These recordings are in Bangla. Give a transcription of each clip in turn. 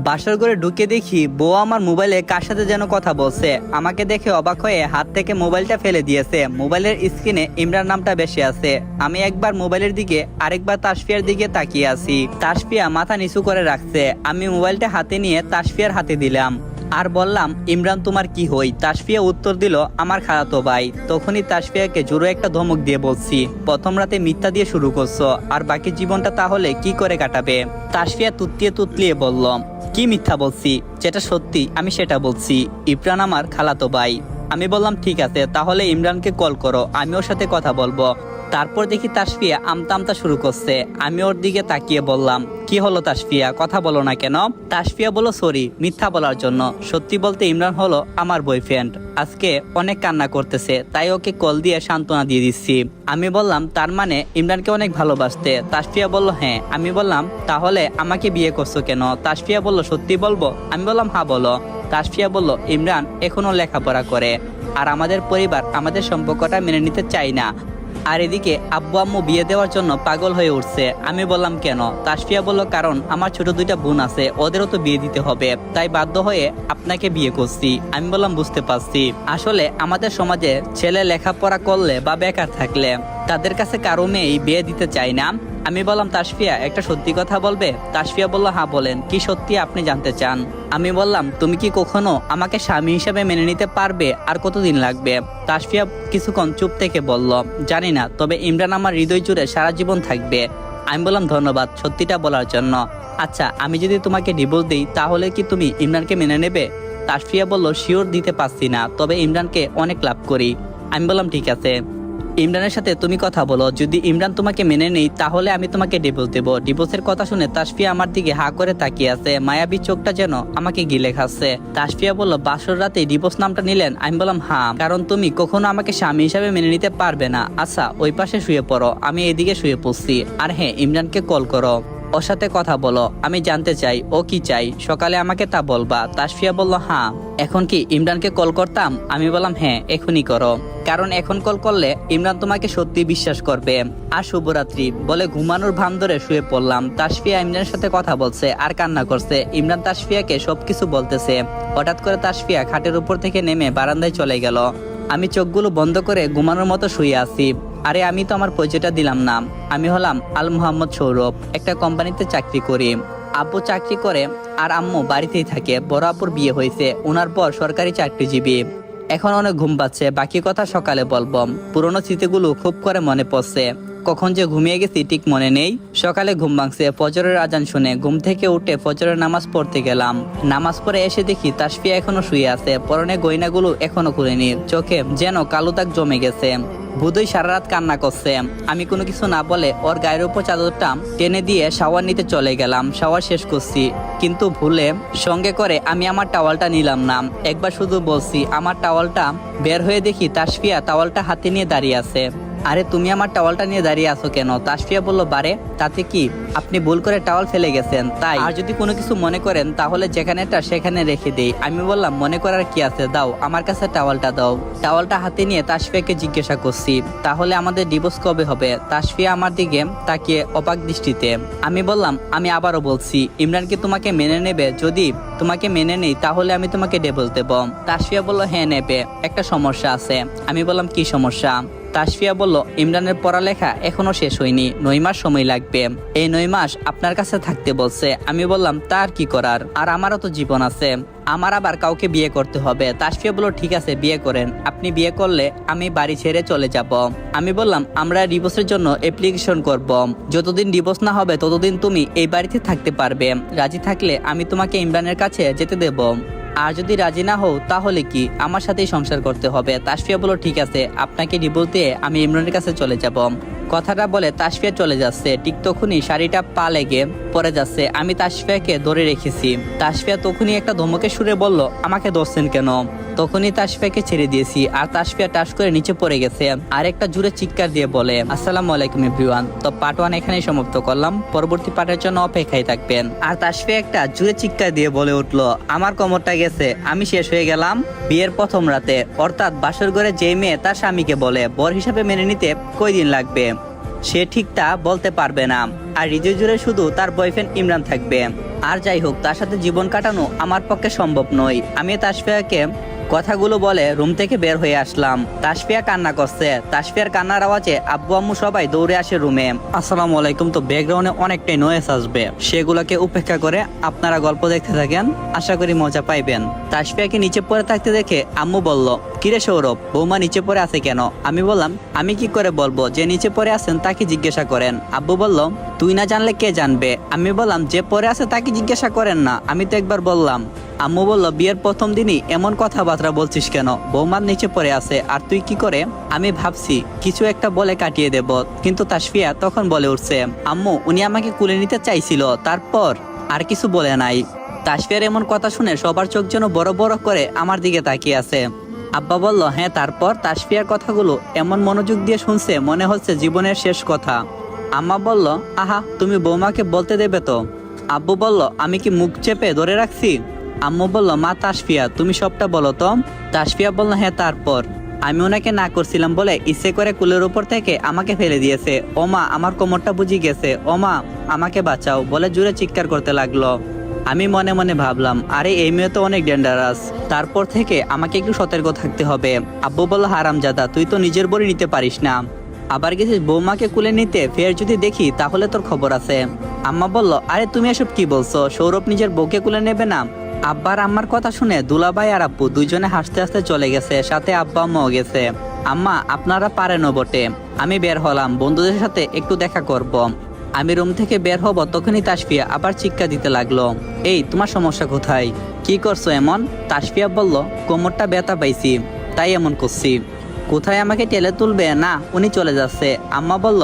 বাসর ঘরে ঢুকে দেখি বউ আমার মোবাইলে কার সাথে যেন কথা বলছে। আমাকে দেখে অবাক হয়ে হাত থেকে মোবাইলটা ফেলে দিয়েছে। মোবাইলের স্ক্রিনে ইমরান নামটা বেশি আছে। আমি একবার মোবাইলের দিকে আরেকবার তাসফিয়ার দিকে তাকিয়ে আছি। তাসফিয়া মাথা নিচু করে রাখছে। আমি মোবাইলটা হাতে নিয়ে তাসফিয়ার হাতে দিলাম আর বললাম, ইমরান তোমার কি হই? তাসফিয়া উত্তর দিল, আমার খালাতো ভাই। তখনই তাসফিয়াকে জোরে একটা ধমক দিয়ে বলছি, প্রথম রাতে মিথ্যা দিয়ে শুরু করছো, আর বাকি জীবনটা তাহলে কি করে কাটাবে? তাসফিয়া তুতলিয়ে তুতলিয়ে বলল, কি মিথ্যা বলছি? যেটা সত্যি আমি সেটা বলছি। ইমরান আমার খালাতো ভাই। আমি বললাম, ঠিক আছে, তাহলে ইমরানকে কল করো, আমি ওর সাথে কথা বলবো। তারপর দেখি তাসফিয়া আমতা আমতা শুরু করছে। আমি ওর দিকে তাকিয়ে বললাম, কি হলো তাসফিয়া, কথা বলো না কেন? তাসফিয়া বলল, সরি মিথ্যা বলার জন্য। সত্যি বলতে ইমরান হলো আমার বয়ফ্রেন্ড। আজকে অনেক কান্না করতেছে, তাই ওকে কল দিয়ে সান্ত্বনা দিয়ে দিচ্ছি। আমি বললাম, তার মানে ইমরানকে অনেক ভালোবাসতে? তাসফিয়া বলল, হ্যাঁ। আমি বললাম, তাহলে আমাকে বিয়ে করছো কেন? তাসফিয়া বলল, সত্যি বলবো? আমি বললাম, হ্যাঁ বলো। তাসফিয়া বলল, ইমরান এখনো লেখাপড়া করে, আর আমাদের পরিবার আমাদের সম্পর্কটা মেনে নিতে চায় না। আর এদিকে আব্বু আম্মু বিয়ে দেওয়ার জন্য পাগল হয়ে উঠছে। আমি বললাম, কেন? তাসফিয়া বলল, কারণ আমার ছোট দুইটা বোন আছে, ওদেরও তো বিয়ে দিতে হবে, তাই বাধ্য হয়ে আপনাকে বিয়ে করছি। আমি বললাম, বুঝতে পারছি। আসলে আমাদের সমাজে ছেলে লেখাপড়া করলে বা বেকার থাকলে তাদের কাছে কারো মেয়েই বিয়ে দিতে চায় না। আমি বললাম, তাসফিয়া একটা সত্যি কথা বলবে? তাসফিয়া বলল, হ্যাঁ বলেন, কি সত্যি আপনি জানতে চান? আমি বললাম, তুমি কি কখনো আমাকে স্বামী হিসেবে মেনে নিতে পারবে? আর কতদিন লাগবে? তাসফিয়া কিছুক্ষণ চুপ থেকে বলল, জানি না, তবে ইমরান আমার হৃদয় জুড়ে সারা জীবন থাকবে। আমি বললাম, ধন্যবাদ সত্যিটা বলার জন্য। আচ্ছা, আমি যদি তোমাকে ডিভোর্স দিই তাহলে কি তুমি ইমরানকে মেনে নেবে? তাসফিয়া বলল, শিওর দিতে পারছি না, তবে ইমরানকে অনেক লাভ করি। আমি বললাম, ঠিক আছে, ইমরানের সাথে তুমি কথা বলো, যদি ইমরান তোমাকে মেনে নেই তাহলে আমি তোমাকে ডিভোর্স দেবো। ডিভোর্সের কথা শুনে তাসফিয়া আমার দিকে হা করে তাকিয়ে আছে, মায়াবী চোখটা যেন আমাকে গিলে খাচ্ছে। তাসফিয়া বলল, বাসর রাতে ডিভোর্স নামটা নিলেন? আমি বললাম, হ্যাঁ, কারণ তুমি কখনো আমাকে স্বামী হিসাবে মেনে নিতে পারবে না। আচ্ছা, ওই পাশে শুয়ে পড়ো, আমি এদিকে শুয়ে পড়ছি। আর হ্যাঁ, ইমরানকে কল করো, ওর সাথে কথা বলো, আমি জানতে চাই ও কি চাই, সকালে আমাকে তা বলবা। তাসফিয়া বলল, হ্যাঁ। এখন কি ইমরানকে কল করতাম? আমি বললাম, হ্যাঁ এখনই করো, কারণ এখন কল করলে ইমরান তোমাকে সত্যি বিশ্বাস করবে। আর শুভরাত্রি বলে ঘুমানোর ভান ধরে শুয়ে পড়লাম। তাসফিয়া ইমরানের সাথে কথা বলছে আর কান্না করছে। ইমরান তাসফিয়াকে সবকিছু বলতেছে। হঠাৎ করে তাসফিয়া খাটের উপর থেকে নেমে বারান্দায় চলে গেল। আমি চোখগুলো বন্ধ করে ঘুমানোর মতো শুয়ে আছি। আরে আমি তো আমার পরিচয়টা দিলাম না। আমি হলাম আল মোহাম্মদ সৌরভ, একটা কোম্পানিতে চাকরি করি। আব্বু চাকরি করে আর আম্মু বাড়িতেই থাকে। বড় আপুর বিয়ে হয়েছে, ওনার পর সরকারি চাকরিজীবী। এখন অনেক ঘুম পাচ্ছে, বাকি কথা সকালে বলবো। পুরোনো স্মৃতিগুলো খুব করে মনে পড়ছে। কখন যে ঘুমিয়ে গেছি ঠিক মনে নেই। সকালে ঘুম ভাঙছে ফজরের আজান শুনে। ঘুম থেকে উঠে ফজরের নামাজ পড়তে গেলাম। নামাজ পড়ে এসে দেখি তাসফিয়া এখনো শুয়ে আছে। পরনে গয়নাগুলো এখনো খুলেনি। চোখে যেন কালো দাগ জমে গেছে। বুধই সারা রাত কান্না করছে। আমি কোনো কিছু না বলে ওর গায়ের উপর চাদরটা টেনে দিয়ে শাওয়ার নিতে চলে গেলাম। শাওয়ার শেষ করছি, কিন্তু ভুলে সঙ্গে করে আমি আমার টাওয়ালটা নিলাম না। একবার শুধু বলছি আমার টাওয়ালটা, বের হয়ে দেখি তাসফিয়া টাওয়ালটা হাতে নিয়ে দাঁড়িয়ে আছে। আরে তুমি আমার টাওয়ালটা নিয়ে দাঁড়িয়ে আছো কেন? তাসফিয়া বলল, বারে তাতে কি, আপনি ভুল করে টাওয়াল ফেলে গেছেন তাই। আর যদি কোনো কিছু মনে করেন তাহলে যেখানেটা সেখানে রেখে দেই। আমি বললাম, মনে করার কি আছে, দাও আমার কাছে টাওয়ালটা দাও। টাওয়ালটা হাতে নিয়ে তাসফিয়াকে জিজ্ঞাসা করছি, তাহলে আমাদের ডিভোর্স কবে হবে? তাসফিয়া আমার দিকে তাকিয়ে অবাক দৃষ্টিতে। আমি বললাম, আমি আবারও বলছি, ইমরান কি তোমাকে মেনে নেবে? যদি তোমাকে মেনে নেই তাহলে আমি তোমাকে ডিভোর্স দেব। তাসফিয়া বলল, হ্যাঁ নেবে, একটা সমস্যা আছে। আমি বললাম, কি সমস্যা? তাসফিয়া বলল, ইমরানের পড়ালেখা এখনো শেষ হয়নি, 9 মাস সময় লাগবে। এই 9 মাস আপনার কাছে থাকতে বলছে। আমি বললাম, তার কি করার, আর আমারও তো জীবন আছে, আমার আবার কাউকে বিয়ে করতে হবে। তাসফিয়া বলল, ঠিক আছে বিয়ে করেন, আপনি বিয়ে করলে আমি বাড়ি ছেড়ে চলে যাব। আমি বললাম, আমরা ডিভোর্সের জন্য অ্যাপ্লিকেশন করব, যতদিন ডিভোর্স না হবে ততদিন তুমি এই বাড়িতে থাকতে পারবে। রাজি থাকলে আমি তোমাকে ইমরানের কাছে যেতে দেব, আর যদি রাজি না হও তাহলে কি আমার সাথেই সংসার করতে হবে। তাসফিয়া বলল, ঠিক আছে, আপনাকে ডিভোর্স দিয়ে আমি ইমরানের কাছে চলে যাব। কথাটা বলে তাসফিয়া চলে যাচ্ছে। ঠিক তখনই শাড়িটা পা লেগে পড়ে যাচ্ছে। আমি তাসফিয়াকে ধরে রেখেছি। তাসফিয়া তখনই একটা ধমকে সুরে বলল, আমাকে ধরছেন কেন? তখনই তাসফিয়াকে ছেড়ে দিয়েছি আর তাসফিয়া টাস করে নিচে পড়ে গেছে। আর একটা জোরে চিৎকার দিয়ে বলে, আসসালামু আলাইকুম এভরিওয়ান। তো পার্ট 1 এখানেই সমাপ্ত করলাম, পরবর্তী পার্টের জন্য অপেক্ষায় থাকবেন। আর তাসফিয়া একটা জোরে চিৎকার দিয়ে বলে উঠলো, আমার কোমরটা গেছে, আমি শেষ হয়ে গেলাম। বিয়ের প্রথম রাতে, অর্থাৎ বাসর ঘরে যে মেয়ে তার স্বামীকে বলে বর হিসাবে মেনে নিতে কয়দিন লাগবে? সে ঠিক তা বলতে পারবে না। আর হৃদয় জুড়ে শুধু তার বয়ফ্রেন্ড ইমরান থাকবে। আর যাই হোক, তার সাথে জীবন কাটানো আমার পক্ষে সম্ভব নয়। আমি তাসফিয়াকে কথাগুলো বলে রুম থেকে বের হয়ে আসলাম। তাসফিয়া কান্না করছে। তাসফিয়ার কান্নার আওয়াজে আব্বু আম্মু সবাই দৌড়ে আসে রুমে। আসসালামু আলাইকুম। তো ব্যাকগ্রাউন্ডে অনেকটাই নয়েজ আসবে, সেগুলোকে উপেক্ষা করে আপনারা গল্প দেখতে থাকেন, আশা করি মজা পাইবেন। তাসফিয়াকে নিচে পড়ে থাকতে দেখে আম্মু বলল, কিরে সৌরভ, বৌমা নিচে পড়ে আছে কেন? আমি বললাম, আমি কি করে বলবো, যে নিচে পড়ে আছেন তাকে জিজ্ঞাসা করেন। আব্বু বলল, তুই না জানলে কে জানবে? আমি বললাম, যে পড়ে আছে তাকে জিজ্ঞাসা করেন না, আমি তো একবার বললাম। আম্মু বলল, বিয়ের প্রথম দিনই এমন কথাবার্তা বলছিস কেন? বৌমার নিচে পড়ে আছে আর তুই কি করে? আমি ভাবছি কিছু একটা বলে কাটিয়ে দেব, কিন্তু তাসফিয়া তখন বলে উঠছে, আম্মু উনি আমাকে কুলে নিতে চাইছিল, তারপর আর কিছু বলে নাই। তাসফিয়ার এমন কথা শুনে সবার চোখ যেন বড় বড় করে আমার দিকে তাকিয়ে আছে। আব্বা বলল, হ্যাঁ তারপর? তাসফিয়ার কথাগুলো এমন মনোযোগ দিয়ে শুনছে মনে হচ্ছে জীবনের শেষ কথা। আম্মা বলল, আহা, তুমি বৌমাকে বলতে দেবে তো? আব্বু বলল, আমি কি মুখ চেপে ধরে রাখছি? আম্মু বলল, মা তাসফিয়া তুমি সবটা বলো তো। তাসফিয়া বলল, হ্যাঁ তারপর? আমি ওনাকে না করছিলাম বলে ইচ্ছে করে কুলের উপর থেকে আমাকে ফেলে দিয়েছে। ও মা, আমার কোমরটা বুঝি গেছে, ও মা আমাকে বাঁচাও বলে জোরে চিৎকার করতে লাগলো। আমি মনে মনে ভাবলাম, আরে এই মেয়ে তো অনেক ডেঞ্জারাস, তারপর থেকে আমাকে একটু সতর্ক থাকতে হবে। আব্বু বলল, হারামজাদা, তুই তো নিজের বড়ি নিতে পারিস না, আবার গেছিস বৌমাকে কুলে নিতে, ফের যদি দেখি তাহলে তোর খবর আছে। আম্মা বলল, আরে তুমি এসব কি বলছো? সৌরভ নিজের বউকে কুলে নেবে না? আব্বার আম্মার কথা শুনে দুলাভাই আর আব্বু দুইজনে হাসতে হাসতে চলে গেছে, সাথে আব্বা আম্মাও গেছে। আম্মা আপনারা পারেনও বটে। আমি বের হলাম বন্ধুদের সাথে একটু দেখা করব। আমি রুম থেকে বের হব, তখনই তাসফিয়া আবার চিৎকার দিতে লাগলো, এই তোমার সমস্যা কোথায়? কি করছো এমন? তাসফিয়া বলল, কোমরটা ব্যথা পাইছি তাই এমন করছি। কোথায় আমাকে টেলে তুলবে? না, উনি চলে যাচ্ছে। আম্মা বলল,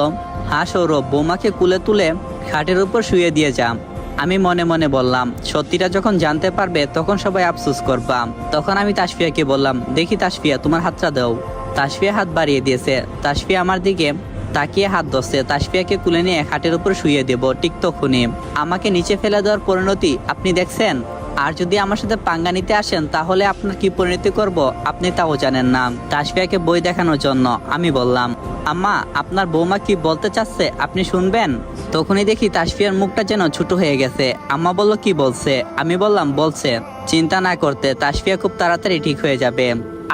হ্যাঁ সৌরভ, বৌমাকে কুলে তুলে খাটের উপর শুয়ে দিয়ে যাম। আমি মনে মনে বললাম, সত্যিটা যখন জানতে পারবে তখন সবাই আফসোস করবা। তখন আমি তাসফিয়াকে বললাম, দেখি তাসফিয়া তোমার হাতটা দাও। তাসফিয়া হাত বাড়িয়ে দিয়েছে। তাসফিয়া আমার দিকে তাকিয়ে হাত ধরছে। তাসফিয়াকে কুলে নিয়ে খাটের উপর শুয়ে দেব। ঠিক তখনই আমাকে নিচে ফেলে দেওয়ার পরিণতি আপনি দেখছেন। আর যদি আমার সাথে পাঙ্গা নিতে আসেন তাহলে আপনার কি পরিণতি করব আপনি তাও জানেন না। তাসফিয়াকে বই দেখানোর জন্য আমি বললাম, আম্মা আপনার বৌমা কি বলতে চাচ্ছে আপনি শুনবেন? তখনই দেখি তাসফিয়ার মুখটা যেন ছোট হয়ে গেছে। আম্মা বলল, কি বলছে? আমি বললাম, বলছে চিন্তা না করতে, তাসফিয়া খুব তাড়াতাড়ি ঠিক হয়ে যাবে।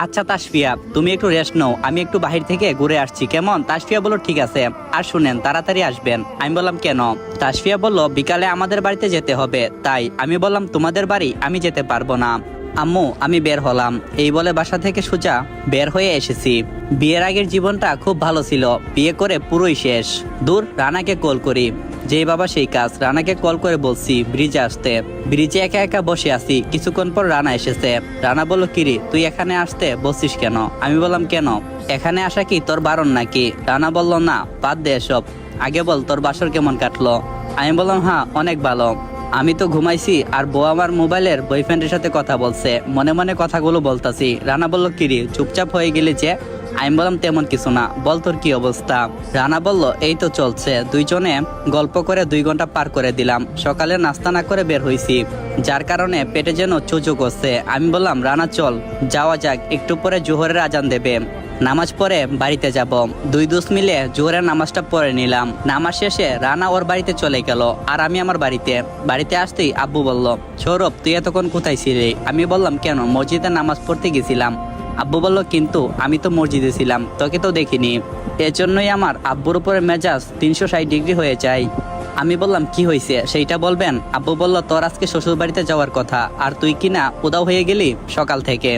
আচ্ছা তাসফিয়া তুমি একটু রেস্ট নাও, আমি একটু বাহির থেকে ঘুরে আসছি, কেমন? তাসফিয়া বলল, ঠিক আছে, আর শুনেন তাড়াতাড়ি আসবেন। আমি বললাম, কেন? তাসফিয়া বলল, বিকালে আমাদের বাড়িতে যেতে হবে তাই। আমি বললাম, তোমাদের বাড়ি আমি যেতে পারবো না। আম্মু আমি বের হলাম। এই বলে বাসা থেকে সোজা বের হয়ে এসেছি। বিয়ের আগের জীবনটা খুব ভালো ছিল, বিয়ে করে পুরোই শেষ। দূর, রানাকে কল করি। যেই বাবা সেই কাজ। রানাকে কল করে বলছি ব্রিজে আসতে। ব্রিজে একা একা বসে আছি। কিছুক্ষণ পর রানা এসেছে। রানা বলল, কিরে তুই এখানে আসতে বলছিস কেন? আমি বললাম, কেন? এখানে আসা কি তোর বারণ নাকি? রানা বলল, না বাদ দে এসব, আগে বল তোর বাসর কেমন কাটলো? আমি বললাম, হ্যাঁ অনেক ভালো। আমি তো ঘুমাইছি আর বউ আমার মোবাইলের বয়ফ্রেন্ডের সাথে কথা বলছে, মনে মনে কথাগুলো বলতাছি। রানা বলল, কিরে চুপচাপ হয়ে গেলি যে? আমি বললাম, তেমন কিছু না, বল তোর কি অবস্থা? রানা বলল, এই তো চলছে। দুইজনে গল্প করে 2 ঘন্টা পার করে দিলাম। সকালে নাস্তা না করে বের হইছি, যার কারণে পেটে যেন চুচু করছে। আমি বললাম, রানা চল যাওয়া যাক, একটু পরে জোহরের আজান দেবে, নামাজ পড়ে বাড়িতে যাব। 2 দোস্ত মিলে জোহরের নামাজটা পড়ে নিলাম। নামাজ শেষে রানা ওর বাড়িতে চলে গেল আর আমি আমার বাড়িতে আসতেই আব্বু বলল, সৌরভ তুই এতক্ষণ কোথায় ছিলি? আমি বললাম, কেন? মসজিদে নামাজ পড়তে গেছিলাম। আব্বু বলল, কিন্তু আমি তো মসজিদে ছিলাম, তোকে তো দেখিনি। এজন্যই আমার আব্বুর উপরে মেজাজ 360 ডিগ্রি হয়ে যায়। আমি বললাম, কি হয়েছে সেইটা বলবেন? আব্বু বলল, তোর আজকে শ্বশুর বাড়িতে যাওয়ার কথা, আর তুই কিনা উদাও হয়ে গেলি সকাল থেকে,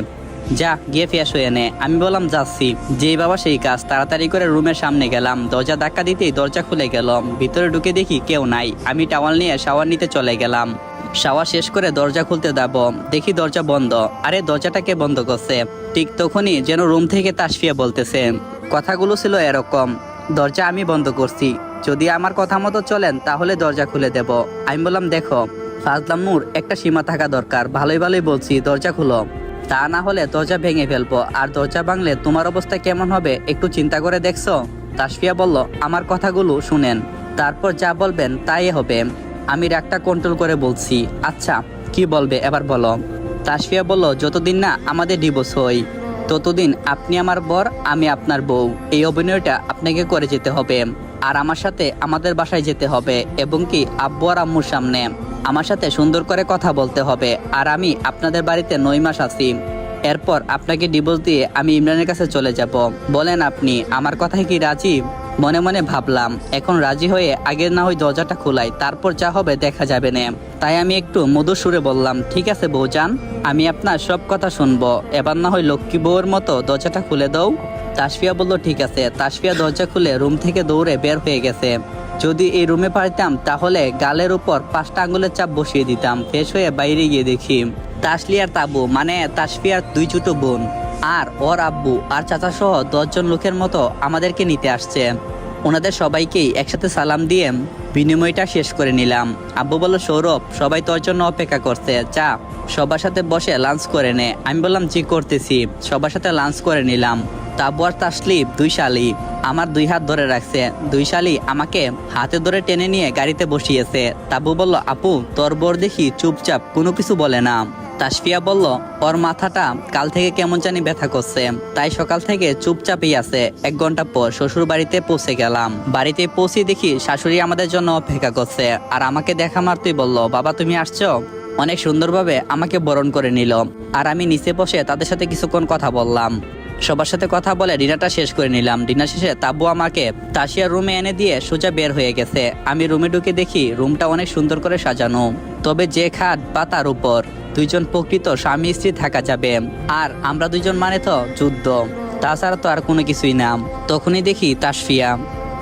যা গিয়ে ফ্রেশ হয়ে নে। আমি বললাম, যাচ্ছি। যেই বাবা সেই কাজ। তাড়াতাড়ি করে রুমের সামনে গেলাম। দরজা ধাক্কা দিতেই দরজা খুলে গেল। ভিতরে ঢুকে দেখি কেউ নাই। আমি টাওয়াল নিয়ে শাওয়ার নিতে চলে গেলাম। শাওয়ার শেষ করে দরজা খুলতে যাব, দেখি দরজা বন্ধ। আরে দরজাটাকে বন্ধ করছে? ঠিক তখনই যেন রুম থেকে তাসফিয়া বলতেছে। কথাগুলো ছিল এরকম, দরজা আমি বন্ধ করছি, যদি আমার কথা মতো চলেন তাহলে দরজা খুলে দেব। আমি বললাম, দেখো ফাজলামুর একটা সীমা থাকা দরকার, ভালোই ভালোই বলছি দরজা খুলো, তা না হলে দরজা ভেঙে ফেলবো, আর দরজা ভাঙলে তোমার অবস্থা কেমন হবে একটু চিন্তা করে দেখছো? তাসফিয়া বলল, আমার কথাগুলো শুনেন, তারপর যা বলবেন তাই হবে। আমি রাগটা কন্ট্রোল করে বলছি, আচ্ছা কি বলবে এবার বলো। তাসফিয়া বলল, যতদিন না আমাদের ডিভোর্স হই ততদিন আপনি আমার বর, আমি আপনার বউ, এই অভিনয়টা আপনাকে করে যেতে হবে। আর আমার সাথে আমাদের বাসায় যেতে হবে এবং কি আব্বু আর আম্মুর সামনে আমার সাথে সুন্দর করে কথা বলতে হবে। আর আমি আপনাদের বাড়িতে 9 মাস আছি। এরপর আপনাকে ডিভোর্স দিয়ে আমি ইমরানের কাছে চলে যাব। বলেন আপনি আমার কথায় কি রাজি? মনে মনে ভাবলাম এখন রাজি হয়ে আগের না হয় দরজাটা খোলাই, তারপর যা হবে দেখা যাবে না। তাই আমি একটু মধুর সুরে বললাম, ঠিক আছে বউজান, আমি আপনার সব কথা শুনবো, এবার না হয় লক্ষ্মী বউয়ের মতো দরজাটা খুলে দাও। তাসফিয়া বলল ঠিক আছে। তাসফিয়া দরজা খুলে রুম থেকে দৌড়ে বের হয়ে গেছে। যদি এই রুমে পারতাম তাহলে গালের উপর 5টা আঙ্গুলের চাপ বসিয়ে দিতাম। ফ্রেশ হয়ে বাইরে গিয়ে দেখি তাসলিয়ার তাবু মানে তাসফিয়ার 2 ছোট বোন আর ওর আব্বু আর চাচা সহ 10 জন লোকের মতো আমাদেরকে নিতে আসছে। ওনাদের সবাইকেই একসাথে সালাম দিয়ে বিনিময়টা শেষ করে নিলাম। আব্বু বলল, সৌরভ সবাই তোর জন্য অপেক্ষা করছে, যা সবার সাথে বসে লাঞ্চ করে নে। আমি বললাম জি করতেছি। সবার সাথে লাঞ্চ করে নিলাম। তাবু আর তাসলিম 2 শালি আমার 2 হাত ধরে রাখছে। 2 শালি আমাকে হাতে ধরে টেনে নিয়ে গাড়িতে বসিয়েছে। তাবু বলল, আপু তোর বর দেখি চুপচাপ কোনো কিছু বলে না। তাসফিয়া বলল, ওর মাথাটা কাল থেকে কেমন জানি ব্যথা করছে, তাই সকাল থেকে চুপচাপই আছে। 1 ঘন্টা পর শ্বশুর বাড়িতে পৌঁছে গেলাম। বাড়িতে পৌঁছে দেখি শাশুড়ি আমাদের জন্য অপেক্ষা করছে আর আমাকে দেখা মারতেই বলল, বাবা তুমি আসছো। অনেক সুন্দরভাবে আমাকে বরণ করে নিল আর আমি নিচে বসে তাদের সাথে কিছুক্ষণ কথা বললাম। সবার সাথে কথা বলে ডিনারটা শেষ করে নিলাম। ডিনার শেষে তাবু আমাকে তাসিয়ার রুমে এনে দিয়ে সোজা বের হয়ে গেছে। আমি রুমে ঢুকে দেখি রুমটা অনেক সুন্দর করে সাজানো, তবে যে খাট বা তার উপর 2 জন প্রকৃত স্বামী স্ত্রী থাকা যাবে। আর আমরা 2 জন মানে তো যুদ্ধ, তাছাড়া তো আর কোনো কিছুই না। তখনই দেখি তাসফিয়া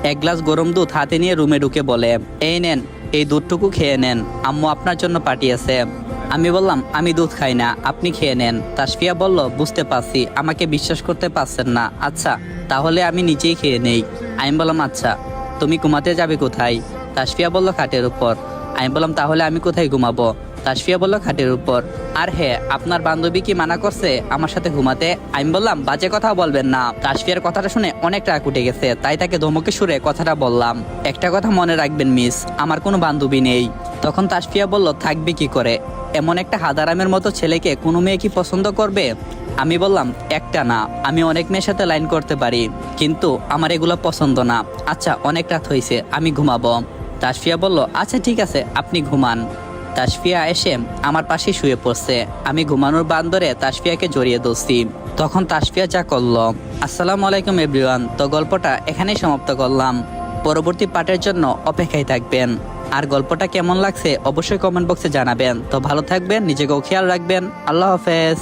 1 গ্লাস গরম দুধ হাতে নিয়ে রুমে ঢুকে বলে, এই নেন, এই দুধটুকু খেয়ে নেন, আম্মু আপনার জন্য পাঠিয়েছে। আমি বললাম, আমি দুধ খাই না, আপনি খেয়ে নেন। তাসফিয়া বলল, বুঝতে পারছি, আমাকে বিশ্বাস করতে পারছেন না, আচ্ছা তাহলে আমি নিজেই খেয়ে নেই। আমি বললাম, আচ্ছা তুমি ঘুমাতে যাবে কোথায়? তাসফিয়া বলল, খাটের উপর। আমি বললাম, তাহলে আমি কোথায় ঘুমাবো? তাসফিয়া বলল, খাটের উপর। আর হ্যাঁ, আপনার বান্ধবী কি মানা করছে আমার সাথে ঘুমাতে? আমি বললাম, বাজে কথা বলবেন না। তাসফিয়ার কথাটা শুনে অনেক রাগ উঠে গেছে, তাই তাকে ধমকে সুরে কথাটা বললাম, একটা কথা মনে রাখবেন মিস, আমার কোনো বান্ধবী নেই। তখন তাসফিয়া বলল, থাকবে কি করে, এমন একটা হাদারামের মতো ছেলেকে কোনো মেয়ে কি পছন্দ করবে? আমি বললাম, একটা না, আমি অনেক মেয়ের সাথে লাইন করতে পারি, কিন্তু আমার এগুলো পছন্দ না। আচ্ছা অনেক রাত হয়েছে, আমি ঘুমাবো। তাসফিয়া বলল, আচ্ছা ঠিক আছে, আপনি ঘুমান। তাসফিয়া এসে আমার পাশে শুয়ে পড়ছে। আমি ঘুমানোর বান্দরে তাসফিয়াকে জড়িয়ে ধরছি। তখন তাসফিয়া যা করলো। আসসালামু আলাইকুম এভরিওয়ান। তো গল্পটা এখানেই সমাপ্ত করলাম। পরবর্তী পার্টের জন্য অপেক্ষায় থাকবেন। আর গল্পটা কেমন লাগছে অবশ্যই কমেন্ট বক্সে জানাবেন। তো ভালো থাকবেন, নিজেকেও খেয়াল রাখবেন। আল্লাহ হাফেজ।